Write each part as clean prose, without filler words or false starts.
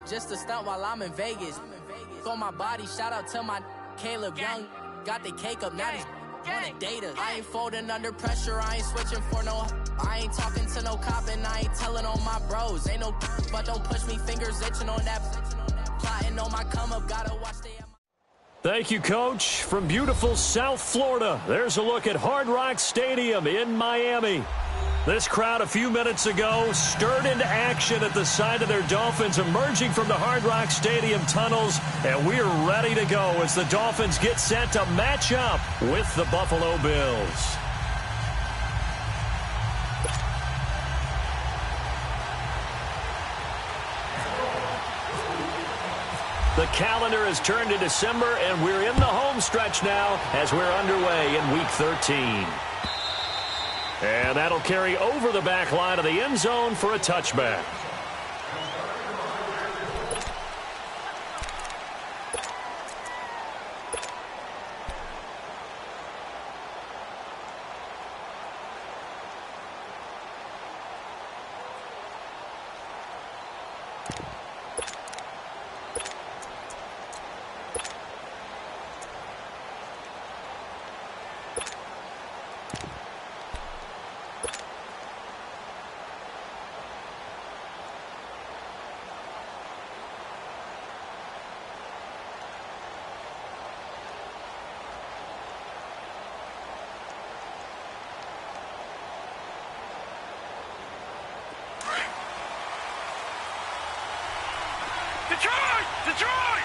just a stunt while I'm in Vegas. On my body, shout out to my Caleb Young. Got the cake up, now he's on data. I ain't folding under pressure, I ain't switching for no. I ain't talking to no cop and I ain't telling on my bros. Ain't no but don't push me, fingers itching on that. Plotting on my come up, gotta watch the. Thank you, Coach. From beautiful South Florida, there's a look at Hard Rock Stadium in Miami. This crowd a few minutes ago stirred into action at the side of their Dolphins emerging from the Hard Rock Stadium tunnels, and we're ready to go as the Dolphins get set to match up with the Buffalo Bills. The calendar has turned to December, and we're in the home stretch now as we're underway in Week 13. And that'll carry over the back line of the end zone for a touchback. Detroit!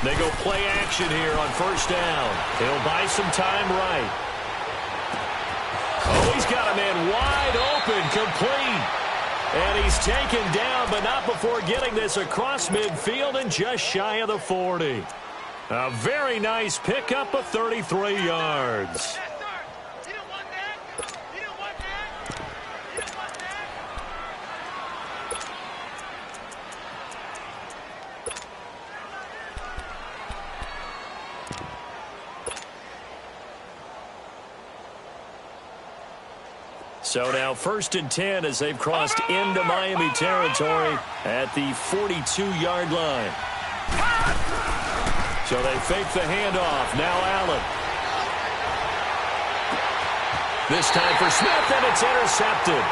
They go play action here on first down. He'll buy some time right. Oh, he's got a man wide open, complete. And he's taken down, but not before getting this across midfield and just shy of the 40. A very nice pickup of 33 yards. So now 1st and 10 as they've crossed into Miami territory at the 42-yard line. So they fake the handoff. Now Allen. This time for Smith, and it's intercepted.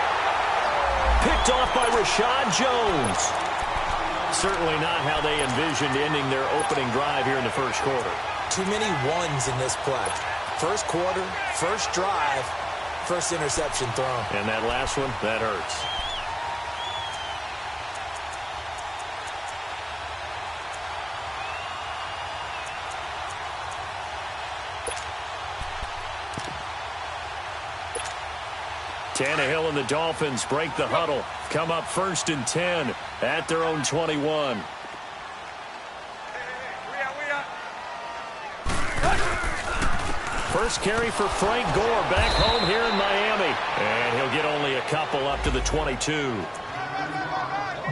Picked off by Rashad Jones. Certainly not how they envisioned ending their opening drive here in the first quarter. Too many ones in this play. First quarter, first drive, first interception thrown. And that last one, that hurts. Tannehill and the Dolphins break the huddle. Come up 1st and 10 at their own 21. First carry for Frank Gore back home here in Miami. And he'll get only a couple up to the 22.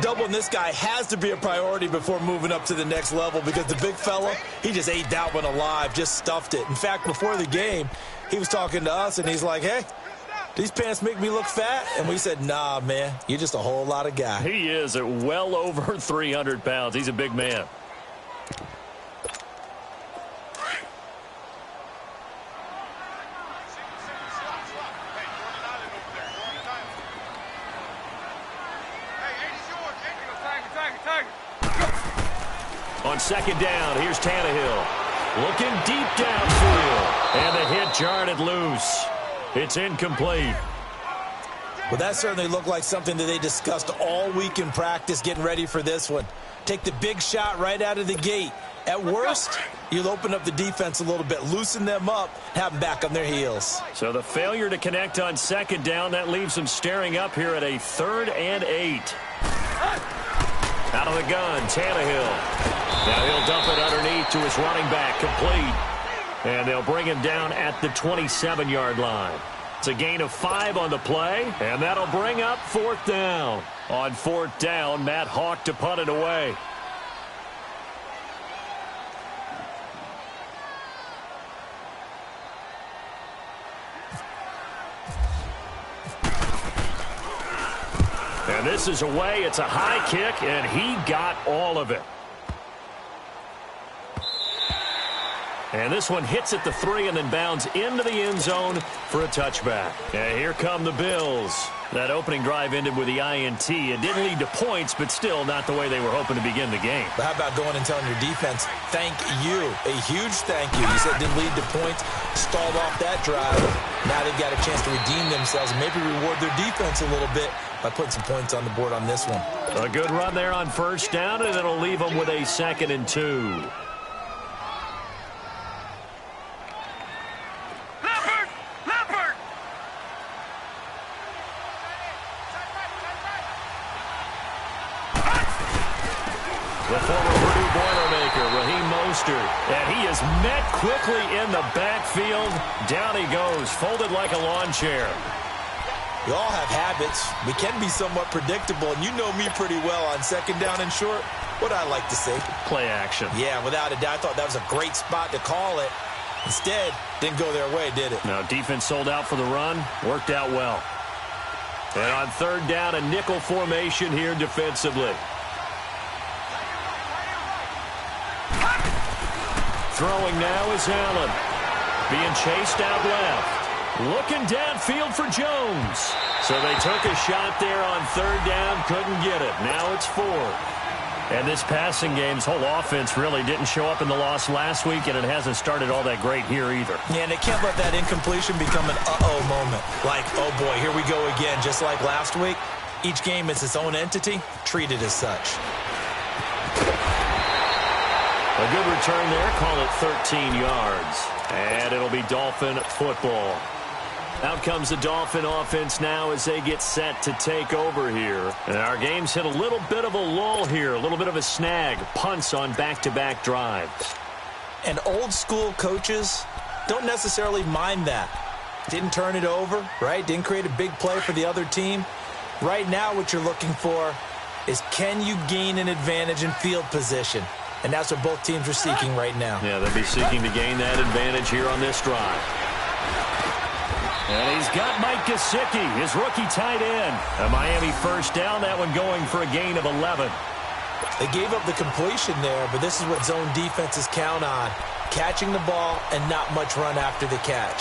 Doubling this guy has to be a priority before moving up to the next level because the big fella, he just ate that one alive, just stuffed it. In fact, before the game, he was talking to us, and he's like, hey, these pants make me look fat. And we said, nah, man, you're just a whole lot of guy. He is at well over 300 pounds. He's a big man. On 2nd down, here's Tannehill. Looking deep downfield. And the hit jarred it loose. It's incomplete. Well, that certainly looked like something that they discussed all week in practice getting ready for this one. Take the big shot right out of the gate. At worst, you'll open up the defense a little bit, loosen them up, have them back on their heels. So the failure to connect on 2nd down, that leaves them staring up here at a 3rd and 8. Out of the gun, Tannehill. Now he'll dump it underneath to his running back, complete. And they'll bring him down at the 27-yard line. It's a gain of 5 on the play, and that'll bring up 4th down. On 4th down, Matt Hawk to punt it away. And this is away. It's a high kick, and he got all of it. And this one hits at the 3 and then bounds into the end zone for a touchback. And here come the Bills. That opening drive ended with the INT. It didn't lead to points, but still not the way they were hoping to begin the game. But how about going and telling your defense, thank you, a huge thank you. You said it didn't lead to points, stalled off that drive. Now they've got a chance to redeem themselves and maybe reward their defense a little bit by putting some points on the board on this one. A good run there on first down, and it'll leave them with a 2nd and 2. The former Purdue Boilermaker, Raheem Mostert, and he is met quickly in the backfield. Down he goes, folded like a lawn chair. We all have habits. We can be somewhat predictable, and you know me pretty well on 2nd down and short. What I like to say? Play action. Yeah, without a doubt. I thought that was a great spot to call it. Instead, didn't go their way, did it? Now, defense sold out for the run. Worked out well. And on 3rd down, a nickel formation here defensively. Throwing now is Allen. Being chased out left. Looking downfield for Jones. So they took a shot there on 3rd down. Couldn't get it. Now it's 4th. And this passing game's whole offense really didn't show up in the loss last week, and it hasn't started all that great here either. Yeah, and they can't let that incompletion become an uh-oh moment. Like, oh boy, here we go again. Just like last week, each game is its own entity, treated as such. A good return there. Call it 13 yards. And it'll be Dolphin football. Out comes the Dolphin offense now as they get set to take over here. And our game's hit a little bit of a lull here, a little bit of a snag. Punts on back-to-back drives. And old school coaches don't necessarily mind that. Didn't turn it over, right? Didn't create a big play for the other team. Right now what you're looking for is, can you gain an advantage in field position? And that's what both teams are seeking right now. Yeah, they'll be seeking to gain that advantage here on this drive. And he's got Mike Gesicki, his rookie tight end. A Miami 1st down, that one going for a gain of 11. They gave up the completion there, but this is what zone defenses count on. Catching the ball and not much run after the catch.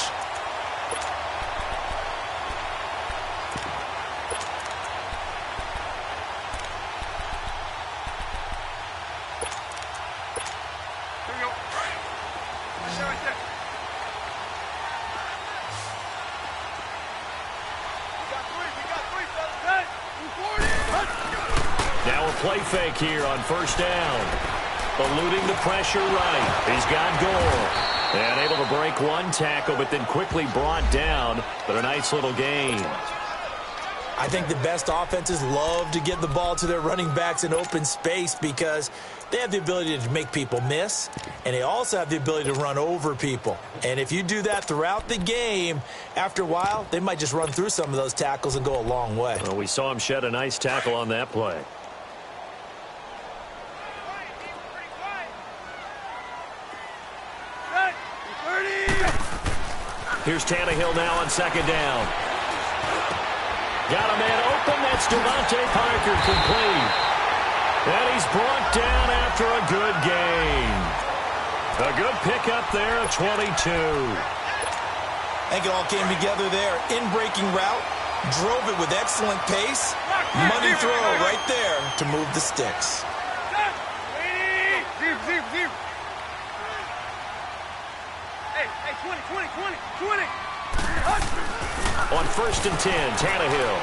Play fake here on 1st down. Eluding the pressure right. He's got Gore. And able to break one tackle, but then quickly brought down. But a nice little gain. I think the best offenses love to get the ball to their running backs in open space because they have the ability to make people miss, and they also have the ability to run over people. And if you do that throughout the game, after a while, they might just run through some of those tackles and go a long way. Well, we saw him shed a nice tackle on that play. Here's Tannehill now on 2nd down. Got a man open. That's Devontae Parker complete. And he's brought down after a good gain. A good pickup there of 22. I think it all came together there. In-breaking route. Drove it with excellent pace. Money throw right there to move the sticks. On 1st and 10, Tannehill.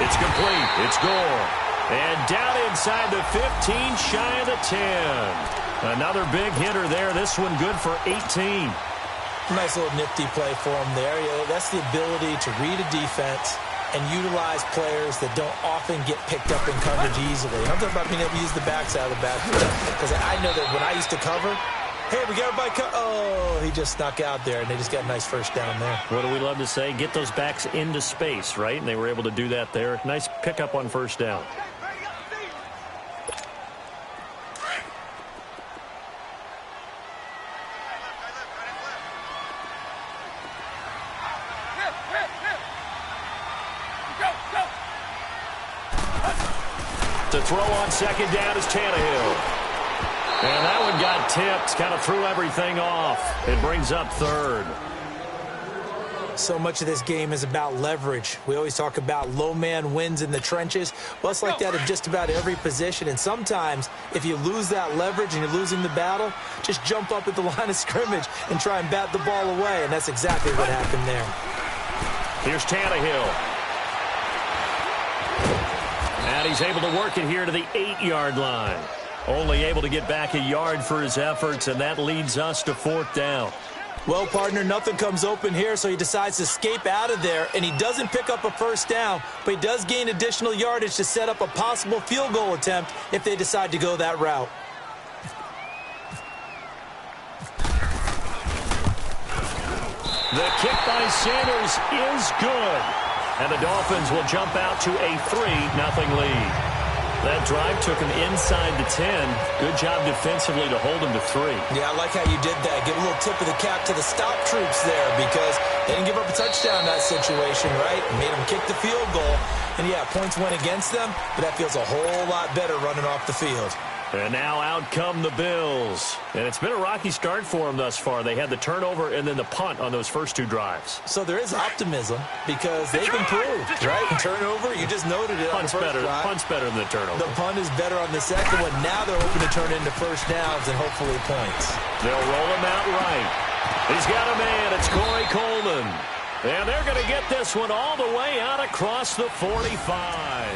It's complete. It's Gore. And down inside the 15, shy of the 10. Another big hitter there. This one good for 18. Nice little nifty play for him there. Yeah, that's the ability to read a defense and utilize players that don't often get picked up in coverage easily. I'm talking about being able to use the backside of the backfield. Because I know that when I used to cover, hey, we got everybody oh, he just snuck out there, and they just got a nice 1st down there. What do we love to say? Get those backs into space, right? And they were able to do that there. Nice pickup on 1st down. To throw on second down is Tannehill. And that one got tipped, kind of threw everything off. It brings up third. So much of this game is about leverage. We always talk about low man wins in the trenches. Well, it's like that in just about every position. And sometimes, if you lose that leverage and you're losing the battle, just jump up at the line of scrimmage and try and bat the ball away. And that's exactly what happened there. Here's Tannehill. And he's able to work it here to the 8-yard line. Only able to get back a yard for his efforts, and that leads us to 4th down. Well, partner, nothing comes open here, so he decides to escape out of there, and he doesn't pick up a first down, but he does gain additional yardage to set up a possible field goal attempt if they decide to go that route. The kick by Sanders is good, and the Dolphins will jump out to a 3-0 lead. That drive took him inside the 10. Good job defensively to hold him to 3. Yeah, I like how you did that. Give a little tip of the cap to the stop troops there because they didn't give up a touchdown in that situation, right? Made them kick the field goal. And, yeah, points went against them, but that feels a whole lot better running off the field. And now out come the Bills. And it's been a rocky start for them thus far. They had the turnover and then the punt on those first 2 drives. So there is optimism because they've improved, right? Turnover, you just noted it. Punt's better than the turnover. The punt is better on the second one. Now they're hoping to turn into first downs and hopefully points. They'll roll him out right. He's got a man. It's Corey Coleman. And they're going to get this one all the way out across the 45.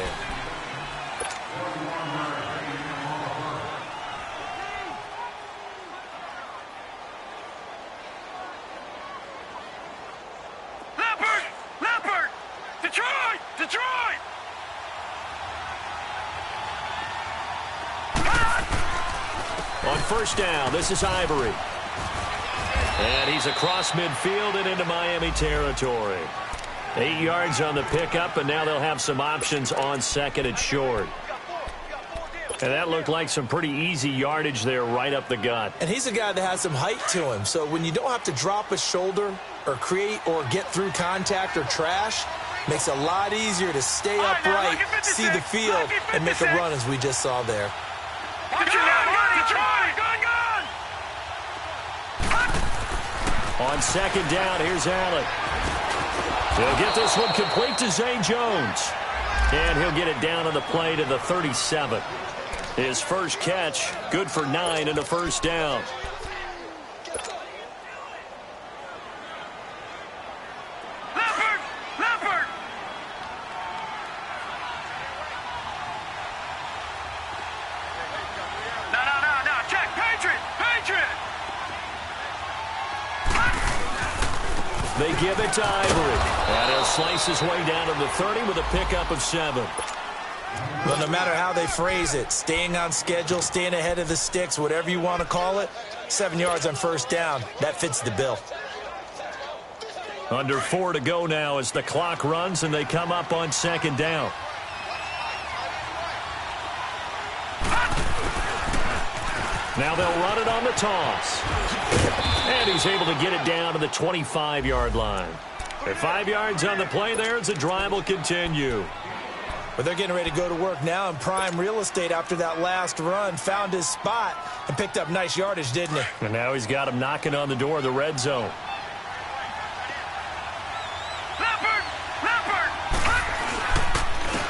Detroit! On first down, this is Ivory. And he's across midfield and into Miami territory. 8 yards on the pickup, and now they'll have some options on second and short. And that looked like some pretty easy yardage there right up the gut. And he's a guy that has some height to him. So when you don't have to drop a shoulder or create or get through contact or trash, makes it a lot easier to stay upright, see the field, and make a run as we just saw there. On second down, here's Allen. He'll get this one complete to Zay Jones. And he'll get it down on the play to the 37. His first catch, good for 9 and a first down. They give it to Ivory. And he'll slice his way down to the 30 with a pickup of 7. Well, no matter how they phrase it, staying on schedule, staying ahead of the sticks, whatever you want to call it, 7 yards on first down, that fits the bill. Under 4 to go now as the clock runs and they come up on second down. Now they'll run it on the toss. And he's able to get it down to the 25-yard line. At 5 yards on the play there as the drive will continue. But they're getting ready to go to work now in prime real estate after that last run. Found his spot and picked up nice yardage, didn't he? And now he's got him knocking on the door of the red zone.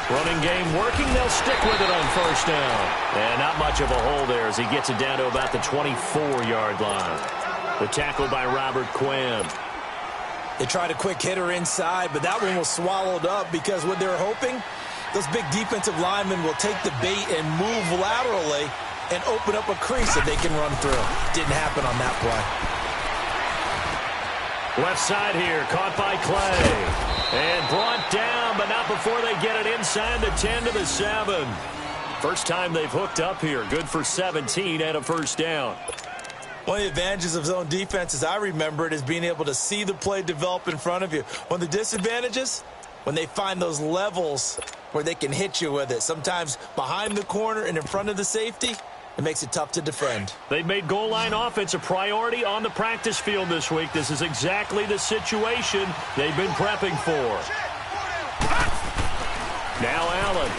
Running game working. They'll stick with it on first down. And not much of a hole there as he gets it down to about the 24-yard line. The tackle by Robert Quinn. They tried a quick hitter inside, but that one was swallowed up because what they were hoping, those big defensive linemen will take the bait and move laterally and open up a crease that they can run through. Didn't happen on that play. Left side here, caught by Clay. And brought down, but not before they get it inside the 10 to the 7. First time they've hooked up here. Good for 17 and a first down. One of the advantages of zone defense, as I remember it, is being able to see the play develop in front of you. One of the disadvantages, when they find those levels where they can hit you with it. Sometimes behind the corner and in front of the safety, it makes it tough to defend. They've made goal line offense a priority on the practice field this week. This is exactly the situation they've been prepping for. Now Allen.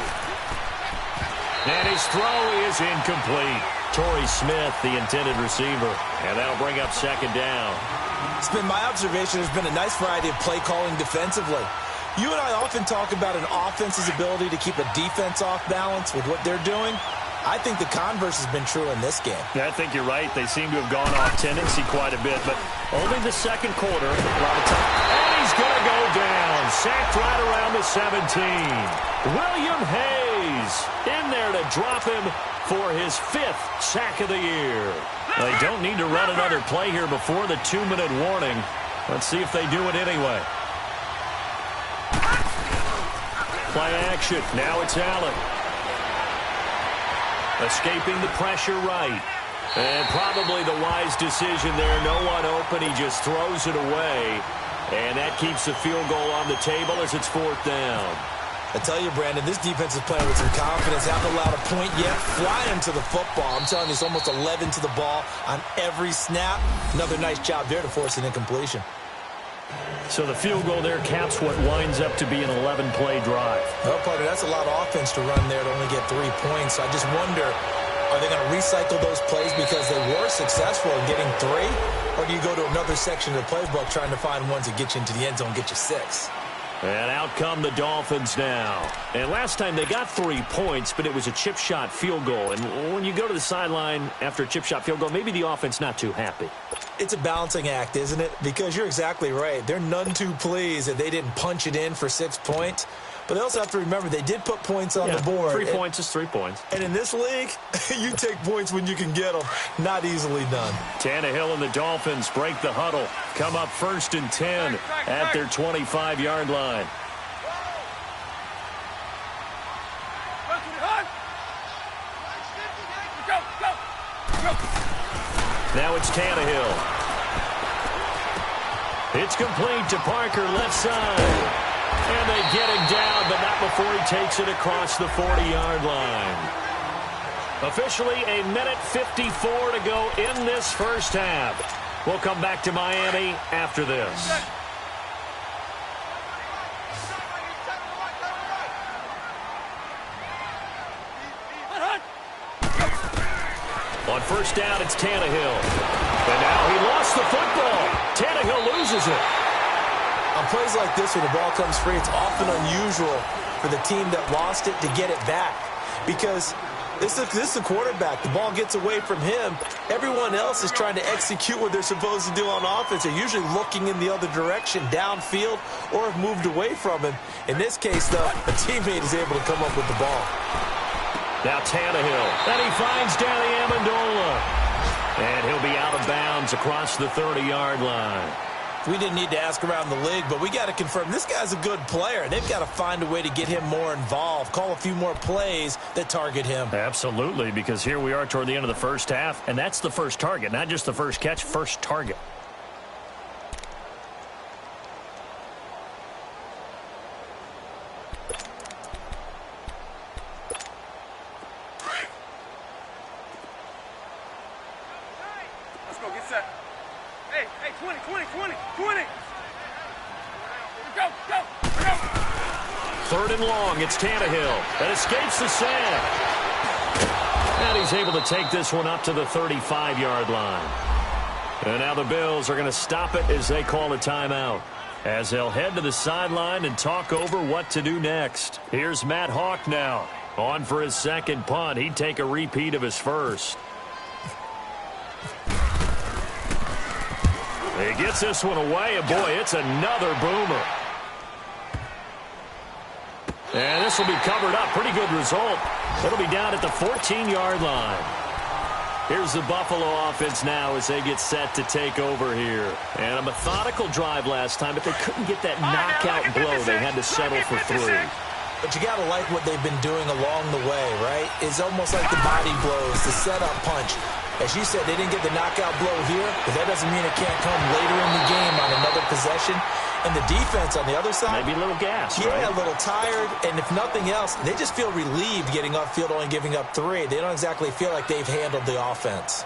And his throw is incomplete. Torrey Smith, the intended receiver. And that'll bring up second down. It's been my observation there's been a nice variety of play calling defensively. You and I often talk about an offense's ability to keep a defense off balance with what they're doing. I think the converse has been true in this game. Yeah, I think you're right. They seem to have gone off tendency quite a bit, but only the second quarter. A lot of time. And he's going to go down. Sacked right around the 17. William Hayes in there to drop him for his 5th sack of the year. They don't need to run another play here before the 2-minute warning. Let's see if they do it anyway. Play action. Now it's Allen. Escaping the pressure right. And probably the wise decision there. No one open. He just throws it away. And that keeps the field goal on the table as it's 4th down. I tell you, Brandon, this defense is playing with some confidence. Haven't allowed a point yet. Flying to the football. I'm telling you, it's almost 11 to the ball on every snap. Another nice job there to force an incompletion. So the field goal there caps what winds up to be an 11-play drive. Well, partner, that's a lot of offense to run there to only get 3 points. I just wonder, are they going to recycle those plays because they were successful in getting 3? Or do you go to another section of the playbook trying to find ones that get you into the end zone, get you 6? And out come the Dolphins now. And last time they got 3 points, but it was a chip shot field goal. And when you go to the sideline after a chip shot field goal, maybe the offense not too happy. It's a balancing act, isn't it? Because you're exactly right. They're none too pleased that they didn't punch it in for 6 points. But they also have to remember they did put points on the board. 3 points is 3 points. And in this league, you take points when you can get them. Not easily done. Tannehill and the Dolphins break the huddle. Come up 1st and 10 at their 25-yard line. Now it's Tannehill. It's complete to Parker, left side. And they get him down, but not before he takes it across the 40-yard line. Officially, 1:54 to go in this first half. We'll come back to Miami after this. On first down, it's Tannehill. And now he lost the football. Tannehill loses it. On plays like this, when the ball comes free, it's often unusual for the team that lost it to get it back. Because this is the quarterback. The ball gets away from him. Everyone else is trying to execute what they're supposed to do on offense. They're usually looking in the other direction, downfield, or have moved away from him. In this case, though, a teammate is able to come up with the ball. Now Tannehill. And he finds Danny Amendola. And he'll be out of bounds across the 30-yard line. We didn't need to ask around the league, but we got to confirm this guy's a good player. They've got to find a way to get him more involved, call a few more plays that target him. Absolutely, because here we are toward the end of the first half, and that's the first target, not just the first catch, first target. Let's go, get set. Hey, 20. Go. 3rd and long, it's Tannehill that escapes the sack. And he's able to take this one up to the 35-yard line. And now the Bills are going to stop it as they call a timeout, as they'll head to the sideline and talk over what to do next. Here's Matt Hawk now, on for his second punt. He'd take a repeat of his first. He gets this one away, and boy, it's another boomer. And this will be covered up. Pretty good result. It'll be down at the 14-yard line. Here's the Buffalo offense now as they get set to take over here. And a methodical drive last time, but they couldn't get that knockout blow. They had to settle for 3. But you got to like what they've been doing along the way, right? It's almost like the body blows, the setup punch. As you said, they didn't get the knockout blow here, but that doesn't mean it can't come later in the game on another possession. And the defense on the other side, maybe a little gas, yeah, right? A little tired. And if nothing else, they just feel relieved getting upfield, only giving up 3. They don't exactly feel like they've handled the offense.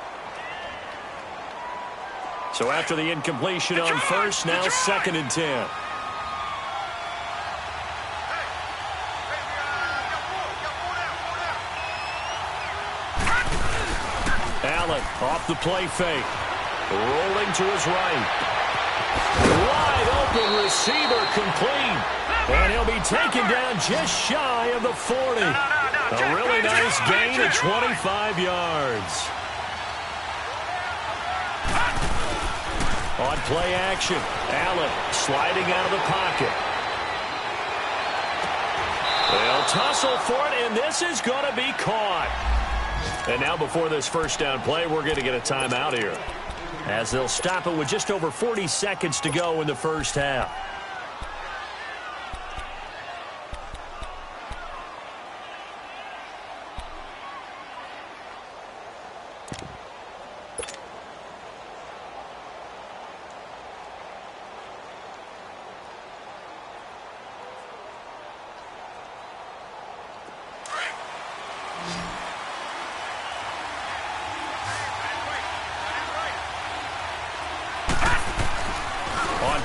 So after the incompletion on first, now 2nd and 10. Off the play fake. Rolling to his right. Wide open receiver complete. And he'll be taken down just shy of the 40. A really nice gain of 25 yards. On play action, Allen sliding out of the pocket. They'll tussle for it, and this is going to be caught. And now before this first down play, we're going to get a timeout here, as they'll stop it with just over 40 seconds to go in the first half.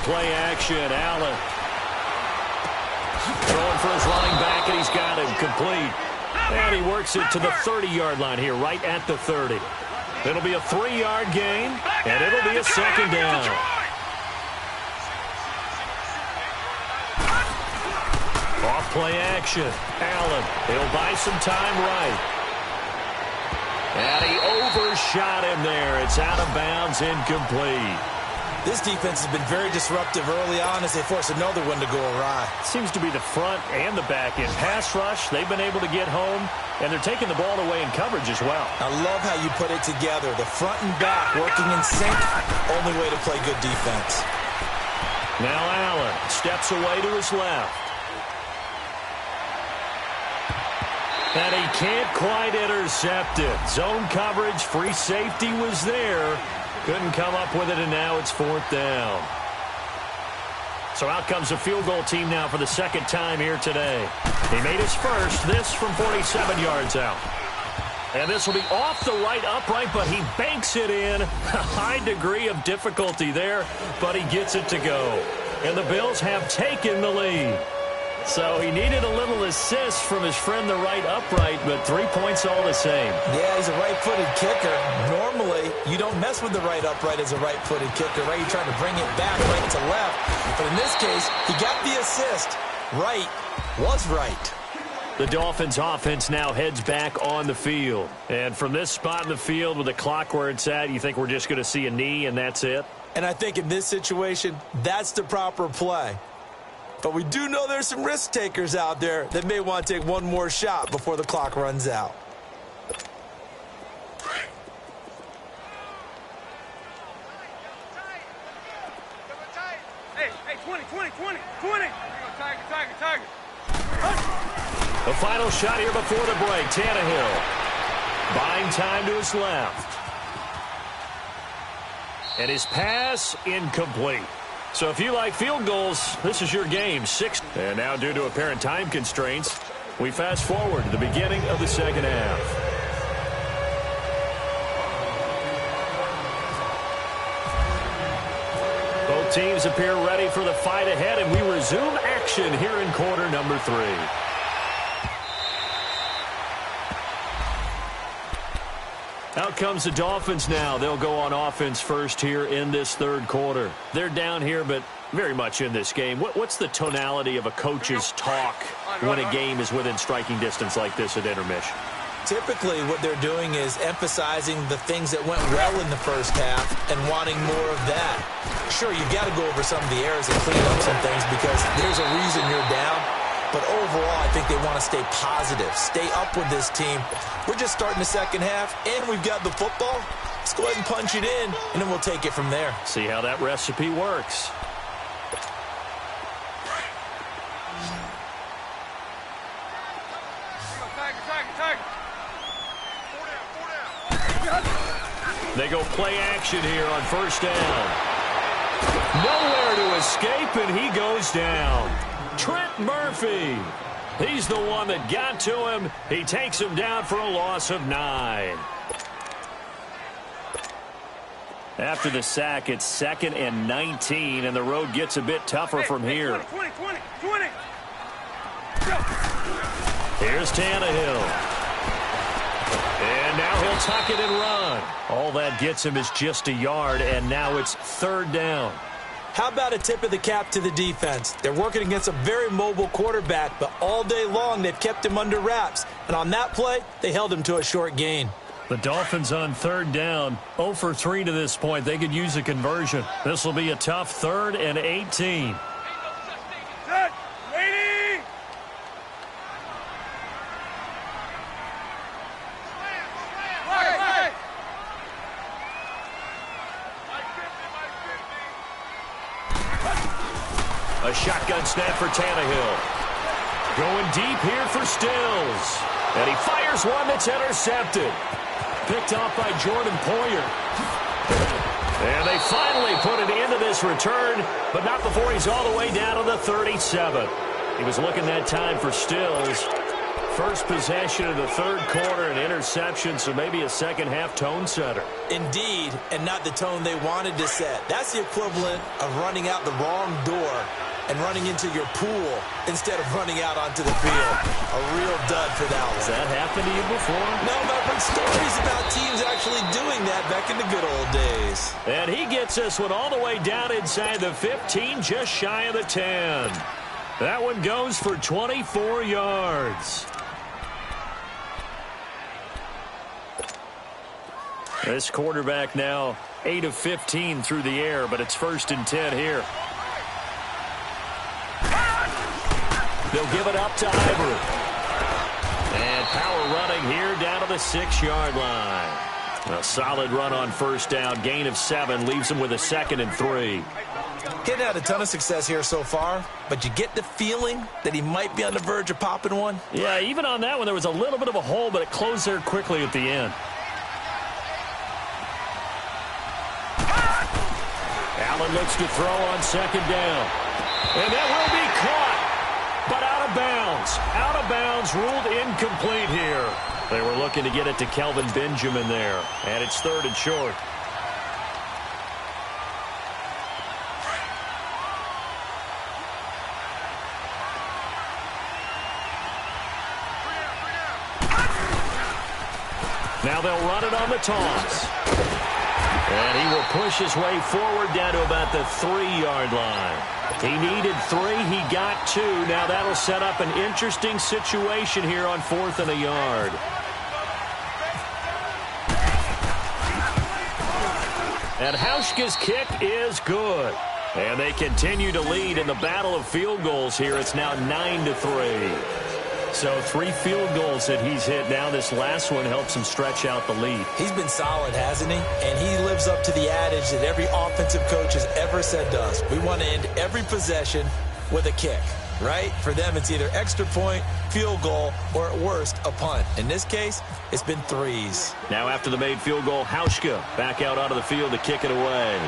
Play action, Allen. Throwing for his running back, and he's got him complete. And he works it to the 30-yard line here, right at the 30. It'll be a 3-yard gain, and it'll be a second down. Off play action, Allen. He'll buy some time right. And he overshot him there. It's out of bounds, incomplete. This defense has been very disruptive early on as they force another one to go awry. Seems to be the front and the back end. Pass rush, they've been able to get home, and they're taking the ball away in coverage as well. I love how you put it together. The front and back working in sync, only way to play good defense. Now Allen steps away to his left. And he can't quite intercept it. Zone coverage, free safety was there. Couldn't come up with it, and now it's 4th down. So out comes the field goal team now for the second time here today. He made his first, this from 47 yards out. And this will be off the right upright, but he banks it in. A high degree of difficulty there, but he gets it to go. And the Bills have taken the lead. So he needed a little assist from his friend the right upright, but 3 points all the same. Yeah, he's a right-footed kicker. Normally, you don't mess with the right upright as a right-footed kicker, right? You're trying to bring it back right to left. But in this case, he got the assist. Right was right. The Dolphins' offense now heads back on the field. And from this spot in the field with the clock where it's at, you think we're just going to see a knee and that's it? And I think in this situation, that's the proper play. But we do know there's some risk takers out there that may want to take one more shot before the clock runs out. Hey, 20. Tiger. The final shot here before the break. Tannehill buying time to his left. And his pass incomplete. So if you like field goals, this is your game. 6. And now due to apparent time constraints, we fast forward to the beginning of the second half. Both teams appear ready for the fight ahead, and we resume action here in quarter number 3. Out comes the Dolphins now. They'll go on offense first here in this third quarter. They're down here, but very much in this game. What's the tonality of a coach's talk when a game is within striking distance like this at intermission? Typically, what they're doing is emphasizing the things that went well in the first half and wanting more of that. Sure, you've got to go over some of the errors and clean up some things because there's a reason you're down. But overall, I think they want to stay positive, stay up with this team. We're just starting the second half, and we've got the football. Let's go ahead and punch it in, and then we'll take it from there. See how that recipe works. They go play action here on first down. Nowhere to escape, and he goes down. Trent Murphy. He's the one that got to him. He takes him down for a loss of 9. After the sack, it's 2nd and 19, and the road gets a bit tougher from here. 20. Here's Tannehill. And now he'll They'll tuck it and run. All that gets him is just a yard, and now it's 3rd down. How about a tip of the cap to the defense? They're working against a very mobile quarterback, but all day long they've kept him under wraps. And on that play, they held him to a short gain. The Dolphins on 3rd down, 0 for 3 to this point. They could use a conversion. This will be a tough 3rd and 18. Set. Ready. Right. A shotgun snap for Tannehill. Going deep here for Stills. And he fires one that's intercepted. Picked off by Jordan Poyer. And they finally put an end to this return, but not before he's all the way down to the 37. He was looking that time for Stills. First possession of the 3rd quarter, an interception, so maybe a second-half tone setter. Indeed, and not the tone they wanted to set. That's the equivalent of running out the wrong door and running into your pool instead of running out onto the field. A real dud for that one. Has that happened to you before? No, but I've heard stories about teams actually doing that back in the good old days. And he gets this one all the way down inside the 15, just shy of the 10. That one goes for 24 yards. This quarterback now 8 of 15 through the air, but it's 1st and 10 here. They'll give it up to Ivory. And power running here down to the 6-yard line. A solid run on 1st down. Gain of 7 leaves him with a 2nd and 3. He hadn't had a ton of success here so far, but you get the feeling that he might be on the verge of popping one. Yeah, even on that one, there was a little bit of a hole, but it closed there quickly at the end. Allen looks to throw on 2nd down. And that will be caught. But out of bounds. Out of bounds, ruled incomplete here. They were looking to get it to Kelvin Benjamin there. And it's 3rd and short. Now they'll run it on the toss. And he will push his way forward down to about the 3-yard line. He needed 3. He got 2. Now that'll set up an interesting situation here on 4th and a yard. And Hauschka's kick is good. And they continue to lead in the battle of field goals here. It's now 9-3. So 3 field goals that he's hit now. This last one helps him stretch out the lead. He's been solid, hasn't he? And he lives up to the adage that every offensive coach has ever said to us. We want to end every possession with a kick, right? For them, it's either extra point, field goal, or at worst, a punt. In this case, it's been 3s. Now after the made field goal, Hauschka back out onto the field to kick it away.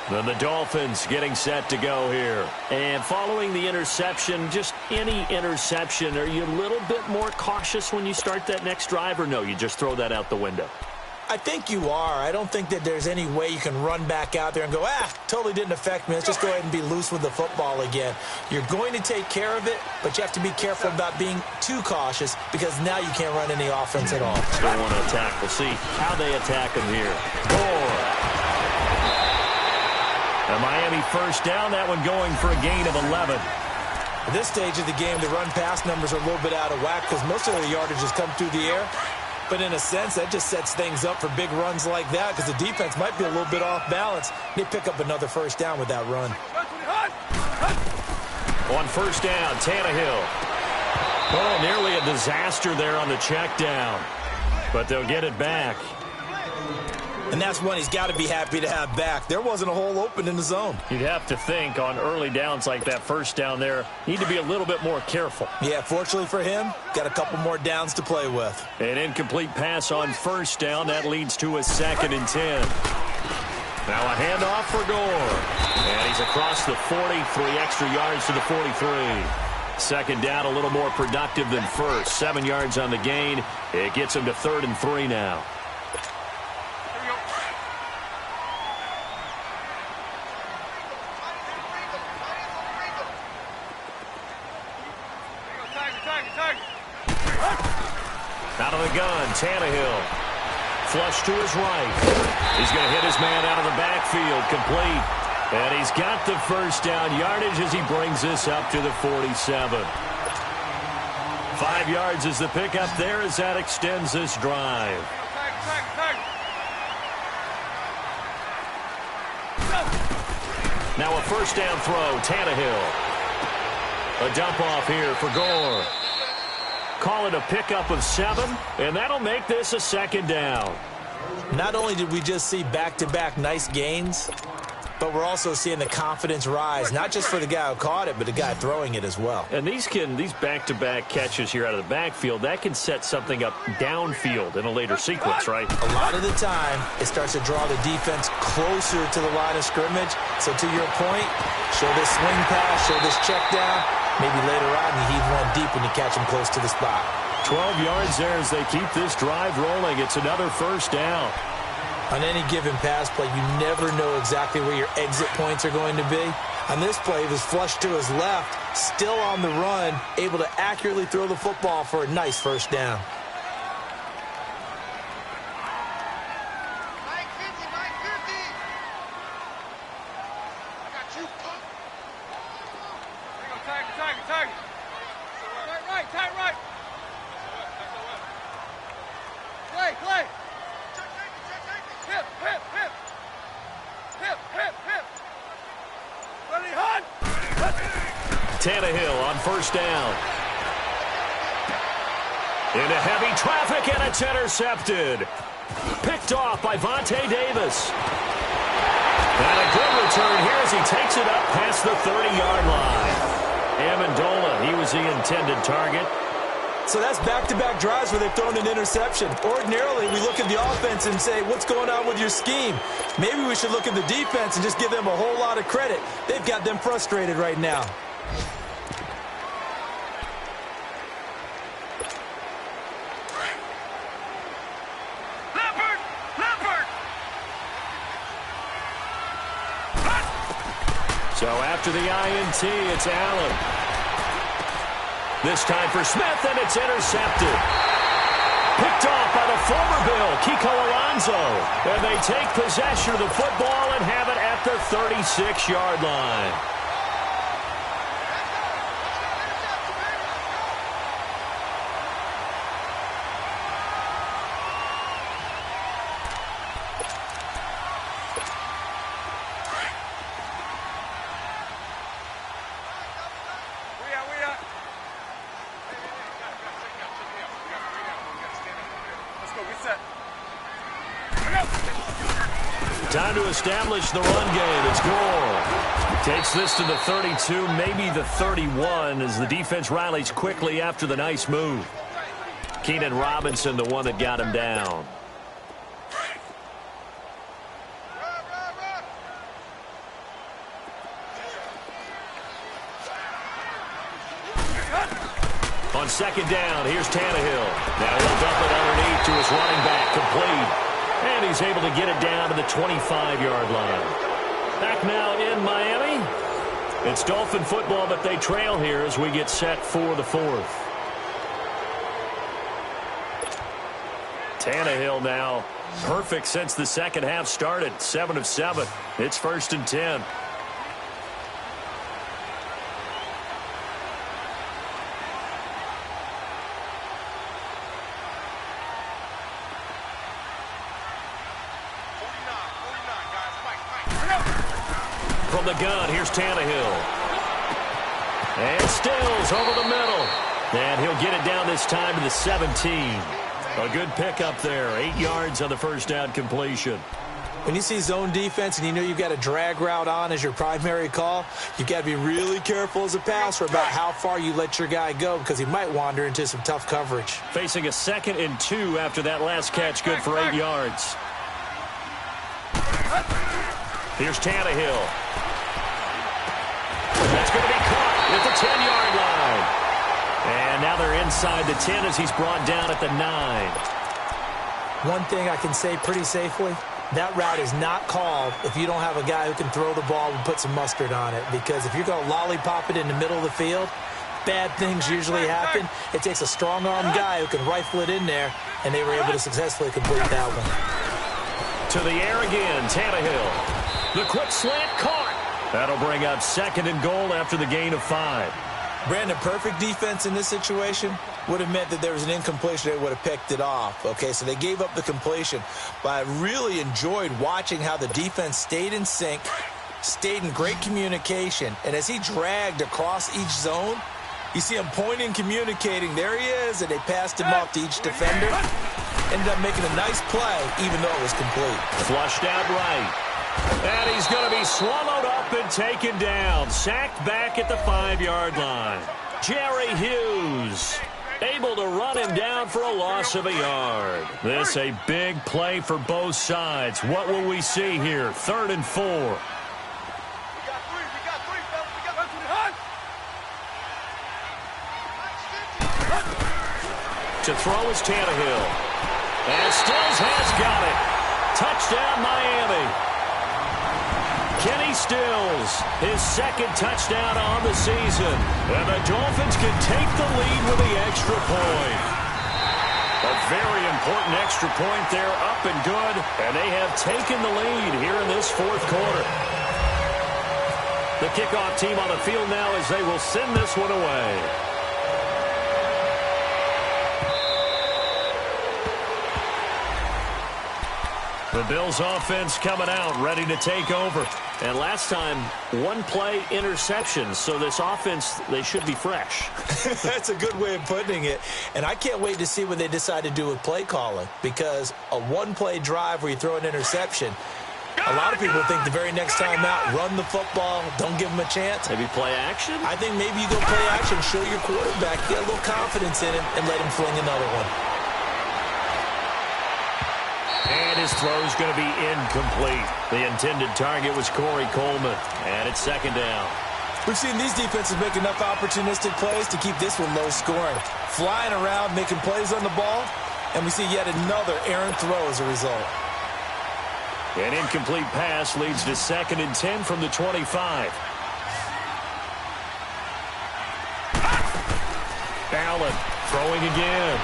Then the Dolphins getting set to go here. And following the interception, just any interception, are you a little bit more cautious when you start that next drive, or no, you just throw that out the window? I think you are. I don't think that there's any way you can run back out there and go, totally didn't affect me. Let's just go ahead and be loose with the football again. You're going to take care of it, but you have to be careful about being too cautious because now you can't run any offense at all. Still want to attack. We'll see how they attack him here. Gore. A Miami 1st down, that one going for a gain of 11. At this stage of the game, the run-pass numbers are a little bit out of whack because most of their yardage has come through the air. But in a sense, that just sets things up for big runs like that because the defense might be a little bit off balance. They pick up another 1st down with that run. On 1st down, Tannehill. Oh, nearly a disaster there on the check down. But they'll get it back. And that's one he's got to be happy to have back. There wasn't a hole open in the zone. You'd have to think on early downs like that 1st down there, need to be a little bit more careful. Yeah, fortunately for him, got a couple more downs to play with. An incomplete pass on 1st down. That leads to a 2nd and 10. Now a handoff for Gore. And he's across the 40, 3 extra yards to the 43. 2nd down, a little more productive than 1st. 7 yards on the gain. It gets him to 3rd and 3 now. Out of the gun, Tannehill. Flush to his right. He's going to hit his man out of the backfield, complete. And he's got the first down yardage as he brings this up to the 47. 5 yards is the pickup there as that extends this drive. Now a first down throw, Tannehill. A dump off here for Gore. Call it a pickup of 7, and that'll make this a second down. Not only did we just see back-to-back nice gains, but we're also seeing the confidence rise, not just for the guy who caught it, but the guy throwing it as well. And these back-to-back catches here out of the backfield, that can set something up downfield in a later sequence, right? A lot of the time, it starts to draw the defense closer to the line of scrimmage. So to your point, show this swing pass, show this check down. Maybe later on you heave one deep when you catch him close to the spot. 12 yards there as they keep this drive rolling. It's another first down. On any given pass play, you never know exactly where your exit points are going to be. On this play, it was flushed to his left, still on the run, able to accurately throw the football for a nice first down. Tannehill on first down. Into heavy traffic, and it's intercepted. Picked off by Vontae Davis. And a good return here as he takes it up past the 30-yard line. Amendola, he was the intended target. So that's back-to-back drives where they've thrown an interception. Ordinarily, we look at the offense and say, what's going on with your scheme? Maybe we should look at the defense and just give them a whole lot of credit. They've got them frustrated right now. So after the INT, it's Allen. This time for Smith, and it's intercepted. Picked off by the former Bill, Kiko Alonso. And they take possession of the football and have it at the 36-yard line. Time to establish the run game. It's Gore. Takes this to the 32, maybe the 31, as the defense rallies quickly after the nice move. Keenan Robinson, the one that got him down. On second down, here's Tannehill. Now he'll dump it underneath to his running back, complete. And he's able to get it down to the 25-yard line. Back now in Miami. It's Dolphin football, but they trail here as we get set for the fourth. Tannehill now perfect since the second half started. 7 of 7. It's 1st and 10. From the gun, here's Tannehill. And Stills over the middle. And he'll get it down this time to the 17. A good pickup there. 8 yards on the first down completion. When you see zone defense and you know you've got a drag route on as your primary call, you've got to be really careful as a passer about how far you let your guy go because he might wander into some tough coverage. Facing a 2nd and 2 after that last catch, good for 8 yards. Here's Tannehill. That's going to be caught at the 10-yard line. And now they're inside the 10 as he's brought down at the 9. One thing I can say pretty safely, that route is not called if you don't have a guy who can throw the ball and put some mustard on it. Because if you're going to lollipop it in the middle of the field, bad things usually happen. It takes a strong-arm guy who can rifle it in there, and they were able to successfully complete that one. To the air again, Tannehill. The quick slant caught. That'll bring up 2nd and goal after the gain of 5. Brandon, perfect defense in this situation would have meant that there was an incompletion. They would have picked it off. Okay, so they gave up the completion. But I really enjoyed watching how the defense stayed in sync, stayed in great communication. And as he dragged across each zone, you see him pointing, communicating. There he is, and they passed him off to each defender. Ended up making a nice play, even though it was complete. Flushed out right. And he's going to be swallowed up and taken down. Sacked back at the 5-yard line. Jerry Hughes able to run him down for a loss of a yard. This a big play for both sides. What will we see here? 3rd and 4. To throw is Tannehill. And Stills has got it. Touchdown, Miami. Kenny Stills, his 2nd touchdown on the season. And the Dolphins can take the lead with the extra point. A very important extra point there, up and good. And they have taken the lead here in this 4th quarter. The kickoff team on the field now as they will send this one away. The Bills offense coming out, ready to take over. And last time, 1-play interception. So this offense, they should be fresh. That's a good way of putting it. And I can't wait to see what they decide to do with play calling. Because a 1-play drive where you throw an interception, a lot of people think the very next time out, run the football, don't give them a chance. Maybe play action? I think maybe you go play action, show your quarterback, get a little confidence in him, and let him fling another one. And his throw is going to be incomplete. The intended target was Corey Coleman. And it's 2nd down. We've seen these defenses make enough opportunistic plays to keep this one low scoring. Flying around, making plays on the ball, and we see yet another errant throw as a result. An incomplete pass leads to 2nd and 10 from the 25. Allen throwing again.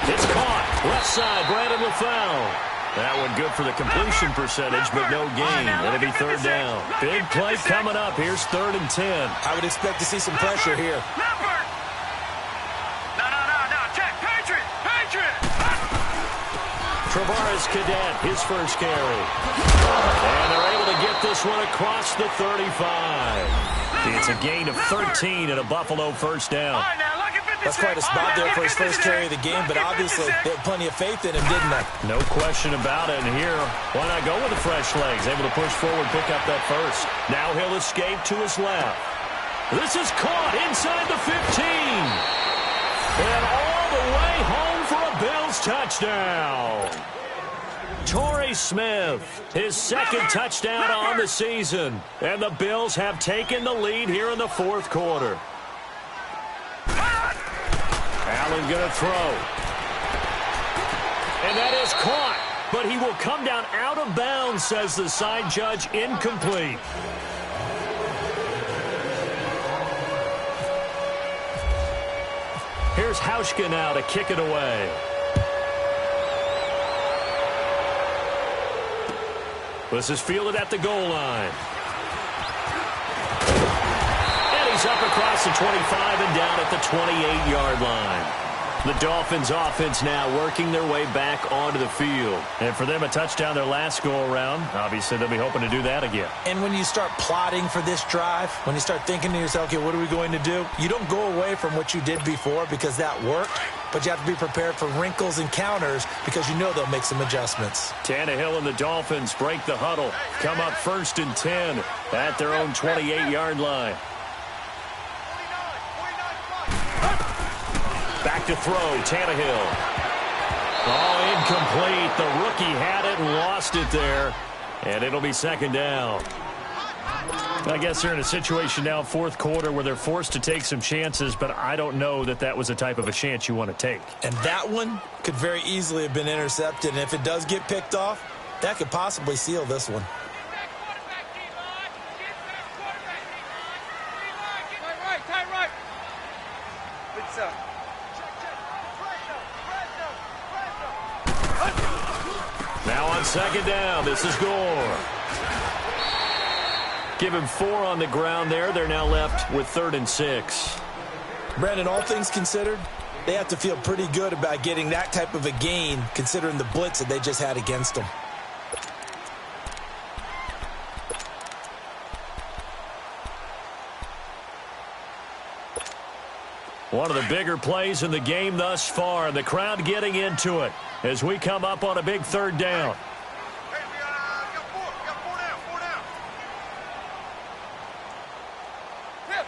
It's caught. Left side, Brandon LaFell. That one good for the completion percentage, but no gain. It'll be 3rd down. Big play coming up. Here's 3rd and 10. I would expect to see some pressure here. No. Check. Patriot. Travaris Cadet, his first carry. And they're able to get this one across the 35. It's a gain of 13 and a Buffalo 1st down. That's quite a spot there for his first carry of the game, but obviously they had plenty of faith in him, didn't they? No question about it. And here, why not go with the fresh legs? Able to push forward, pick up that first. Now he'll escape to his left. This is caught inside the 15. And all the way home for a Bills touchdown. Torrey Smith, his 2nd touchdown on the season. And the Bills have taken the lead here in the 4th quarter. Allen going to throw. And that is caught. But he will come down out of bounds, says the side judge. Incomplete. Here's Hauschka now to kick it away. This is fielded at the goal line. He's up across the 25 and down at the 28-yard line. The Dolphins offense now working their way back onto the field. And for them, a touchdown their last go-around. Obviously, they'll be hoping to do that again. And when you start plotting for this drive, when you start thinking to yourself, okay, what are we going to do? You don't go away from what you did before because that worked, but you have to be prepared for wrinkles and counters because you know they'll make some adjustments. Tannehill and the Dolphins break the huddle. Come up 1st and 10 at their own 28-yard line. Back to throw, Tannehill. Oh, incomplete. The rookie had it and lost it there. And it'll be 2nd down. I guess they're in a situation now, 4th quarter, where they're forced to take some chances, but I don't know that that was the type of a chance you want to take. And that one could very easily have been intercepted. And if it does get picked off, that could possibly seal this one. Tight right. On second down, this is Gore. Give him 4 on the ground there. They're now left with 3rd and 6. Brandon, all things considered, they have to feel pretty good about getting that type of a gain considering the blitz that they just had against them. One of the bigger plays in the game thus far. The crowd getting into it as we come up on a big 3rd down. Hey, we got 4 down, 4 down. Hip.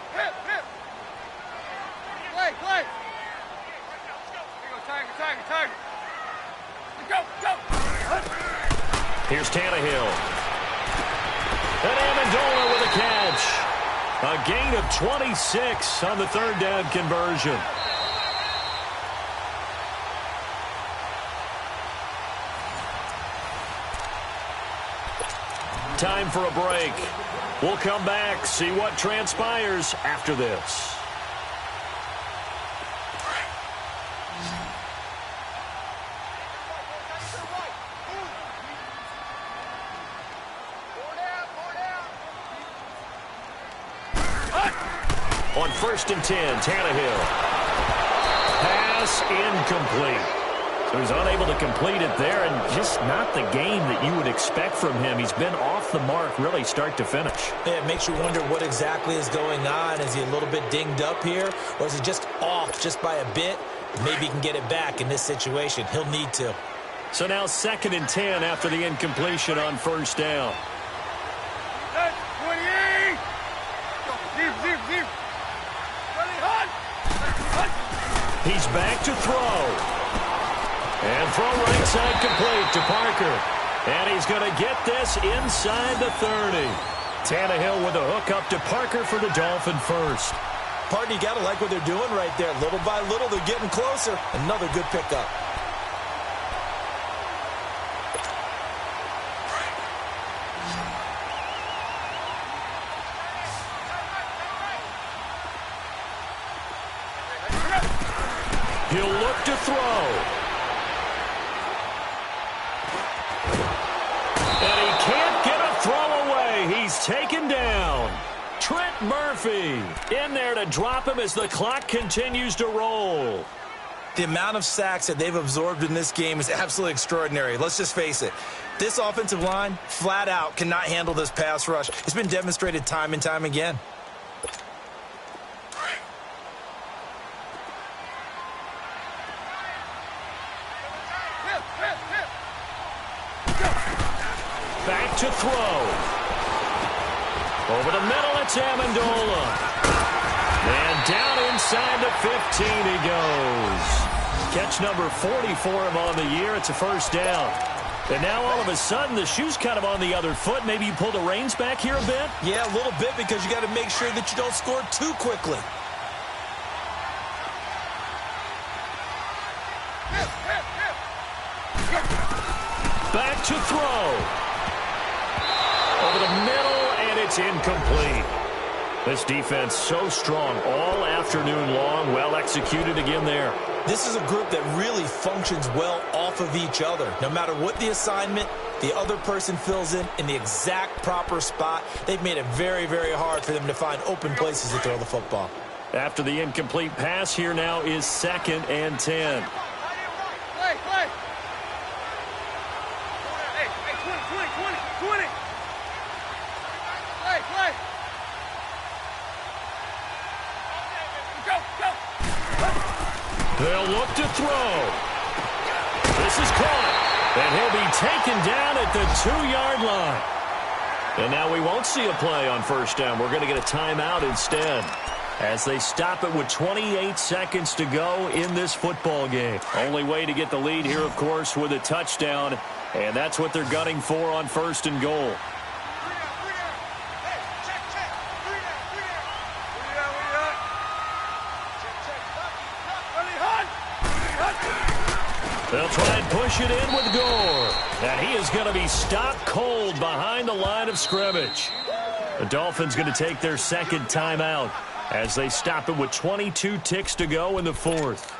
Play. Let's go. Here you go, Tiger. Let's go. Here's Tannehill. And Amendola with a catch. A gain of 26 on the 3rd down conversion. Time for a break. We'll come back, see what transpires after this. On 1st and 10, Tannehill. Pass incomplete. So he's unable to complete it there, and just not the game that you would expect from him. He's been off the mark really start to finish. Yeah, it makes you wonder what exactly is going on. Is he a little bit dinged up here, or is he just off just by a bit? Maybe he can get it back in this situation. He'll need to. So now 2nd and 10 after the incompletion on 1st down. 28! Zip. He's back to throw. And throw right side complete to Parker. And he's going to get this inside the 30. Tannehill with a hook up to Parker for the Dolphin first. Partner, you got to like what they're doing right there. Little by little, they're getting closer. Another good pickup. He'll look to throw. And he can't get a throw away. He's taken down. Trent Murphy in there to drop him as the clock continues to roll. The amount of sacks that they've absorbed in this game is absolutely extraordinary. Let's just face it. This offensive line, flat out, cannot handle this pass rush. It's been demonstrated time and time again. Back to throw. Over the middle, it's Amendola. And down inside the 15 he goes. Catch number 40 for him on the year. It's a 1st down. And now all of a sudden, the shoe's kind of on the other foot. Maybe you pull the reins back here a bit? Yeah, a little bit, because you got to make sure that you don't score too quickly. Back to throw. Over the middle, and it's incomplete. This defense so strong all afternoon long. Well executed again there. This is a group that really functions well off of each other. No matter what the assignment, the other person fills in the exact proper spot. They've made it very, very hard for them to find open places to throw the football. After the incomplete pass, here now is 2nd and 10. Play. Hey, 20. Play. Go. They'll look to throw. This is caught. And he'll be taken down at the 2-yard line. And now we won't see a play on 1st down. We're going to get a timeout instead, as they stop it with 28 seconds to go in this football game. Only way to get the lead here, of course, with a touchdown. And that's what they're gunning for on 1st and goal. They'll try and push it in with Gore. And he is going to be stopped cold behind the line of scrimmage. The Dolphins going to take their 2nd timeout as they stop it with 22 ticks to go in the 4th.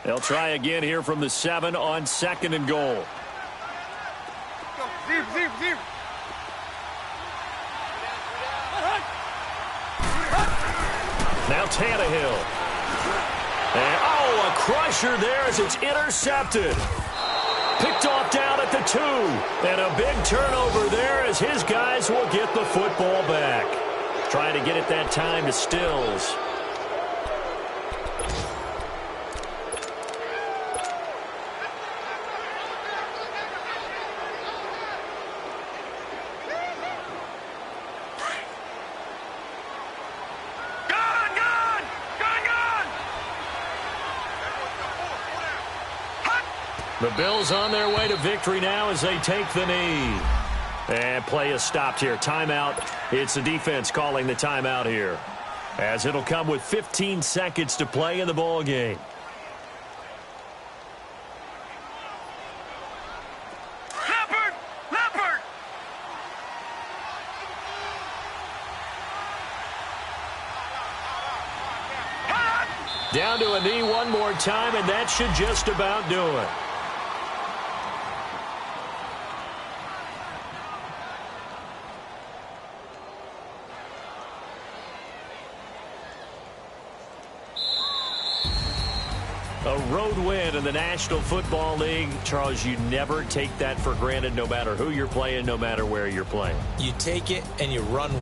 They'll try again here from the 7 on 2nd and goal. Zero. Now Tannehill. And, a crusher there as it's intercepted. Picked off down at the 2. And a big turnover there as his guys will get the football back. Trying to get it that time to Stills. The Bills on their way to victory now as they take the knee. And play is stopped here. Timeout. It's the defense calling the timeout here, as it'll come with 15 seconds to play in the ball game. Leopard! Down to a knee one more time, and that should just about do it. A road win in the National Football League. Charles, you never take that for granted, no matter who you're playing, no matter where you're playing. You take it and you run.